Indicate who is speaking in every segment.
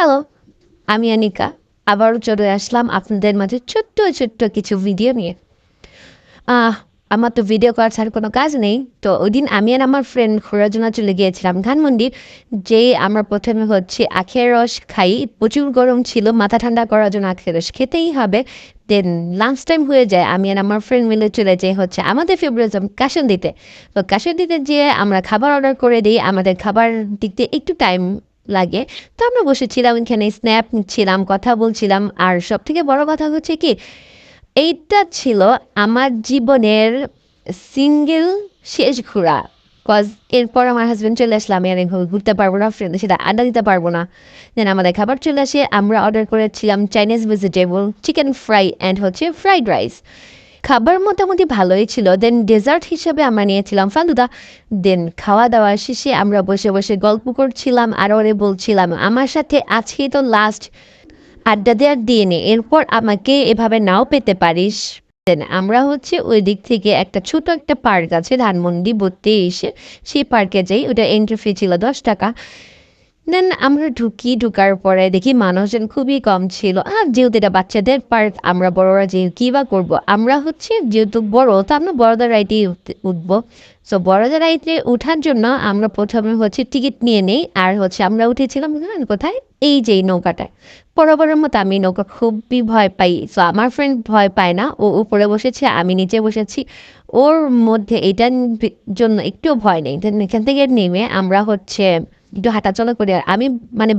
Speaker 1: Hello, আমি অনিকা। আবারও চলে আসলাম আপনাদের মাঝে ছোট্ট ছোট্ট কিছু ভিডিও নিয়ে। আহ আমার তো ভিডিও করার ছাড়া কোনো কাজ নেই। তো ওইদিন আমি আর আমার ফ্রেন্ড ঘোরার জন্য চলে গিয়েছিলাম ধানমন্ডি। যে আমরা প্রথমে আখের রস খাই। প্রচুর গরম ছিল, মাথা ঠান্ডা করার জন্য আখের রস খেতেই হবে। দেন লাঞ্চ টাইম হয়ে যায়, আমি আর আমার ফ্রেন্ড মিলে চলে যাই আমাদের ফেভারিট কাশিন্দিতে। তো কাশিন্দিতে যেয়ে আমরা খাবার অর্ডার করে দিই। আমাদের খাবার দিতে একটু টাইম লাগে। তো আমরা বসেছিলাম এখানে, স্ন্যাপ নিচ্ছিলাম, কথা বলছিলাম। আর সব থেকে বড় কথা হচ্ছে কি, এইটা ছিল আমার জীবনের সিঙ্গেল শেষ ঘোরা। কজ এরপর আমার হাজব্যান্ড চলে আসলাম, আমি আর এভাবে ঘুরতে পারবো না, ফ্রেন্ডের সাথে আড্ডা দিতে পারবো না। দেন আমাদের খাবার চলে আসে, আমরা অর্ডার করেছিলাম Chinese vegetable, chicken fry and fried rice. খাবার মোটামুটি ভালোই ছিল। দেন ডেজার্ট হিসেবে আমরা নিয়েছিলাম ফালুদা। দেন খাওয়া দাওয়া শেষে আমরা বসে বসে গল্প করছিলাম আর ওরে বলছিলাম আমার সাথে আজকেই তো লাস্ট আড্ডা দেওয়ার দিন, এরপর আমাকে এভাবে নাও পেতে পারিস। দেন আমরা ওই দিক থেকে ছোট একটা পার্ক আছে ধানমন্ডি বলতে এসে, সেই পার্কে যাই। ওটা এন্ট্রি ফি ছিল 10 টাকা। দেন আমরা ঢুকার পরে দেখি মানুষজন খুবই কম ছিল। আর যেহেতু এটা বাচ্চাদের পার্ক, আমরা বড়রা যে কী বা করবো, আমরা যেহেতু বড়, তো আমরা বড়দের রাইডেই উঠবো। সো বড়দের রাইডে ওঠার জন্য আমরা প্রথমে টিকিট নিয়ে নেই। আর আমরা উঠেছিলাম কোথায়, এই যে এই নৌকাটায়। বরাবরের মতো আমি নৌকা খুবই ভয় পাই। সো আমার ফ্রেন্ড ভয় পায় না, ও উপরে বসেছে, আমি নিচে বসেছি। ওর মধ্যে এটার জন্য একটুও ভয় নেই। এখান থেকে নেমে আমরা একটু হাঁটাচলা করি। আর আমি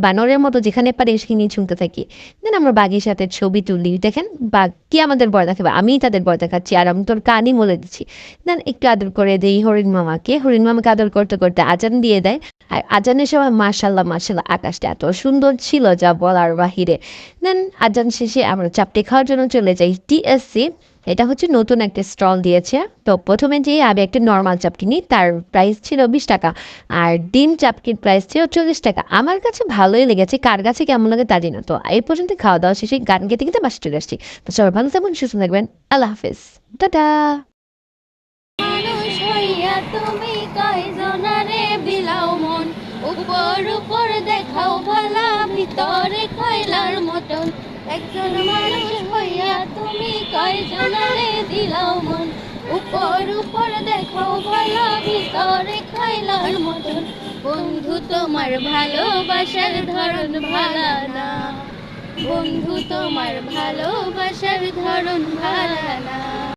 Speaker 1: বানরের মতো যেখানে পারি সেখানে ছুঁতে থাকি। দেন আমরা বাঘের সাথে ছবি তুলি। দেখেন বাঘ কি আমাদের ভয় দেখাবে, আমিই তাদের ভয় দেখাচ্ছি, আর আমি তোর কানই বলে দিচ্ছি। দেন একটু আদর করে দিই হরিণ মামাকে। হরিণ মামাকে আদর করতে করতে আজান দিয়ে দেয়। আর আজানের সময় মাশাল্লাহ মাশাল্লাহ আকাশটা এত সুন্দর ছিল যা বলার বাহিরে। দেন আজান শেষে আমরা চাপটি খাওয়ার জন্য চলে যাই টিএসসি। এটা নতুন একটা স্টল দিয়েছে। তো প্রথমে যেয়ে আমি একটা নর্মাল চাপটি নিই, তার প্রাইস ছিল 20 টাকা। আর ডিম চাপটির প্রাইস ছিল 40 টাকা। আমার কাছে ভালোই লেগেছে, কার কাছে কেমন লাগে তা জানি না। তো এই পর্যন্ত খাওয়া দাওয়া শেষে গান গেতে গেতে বাসে চলে আসছি। তো সবাই ভালো থাকবেন, সুস্থ থাকবেন। আল্লাহ হাফেজ, টাটা।
Speaker 2: মানুষ হইয়া তুমি কয়জনারে বিলাও মন, উপর উপর দেখাও ভালা, ভিতরে কয়লার মতন। একজন মানুষ হইয়া তুমি কয়জনারে দিলাও মন, উপর উপর দেখাও ভালা, ভিতরে কয়লার মতন। বন্ধু তোমার ভালোবাসার ধরন ভালা না, বন্ধু তোমার ভালোবাসার ধরন ভালা না।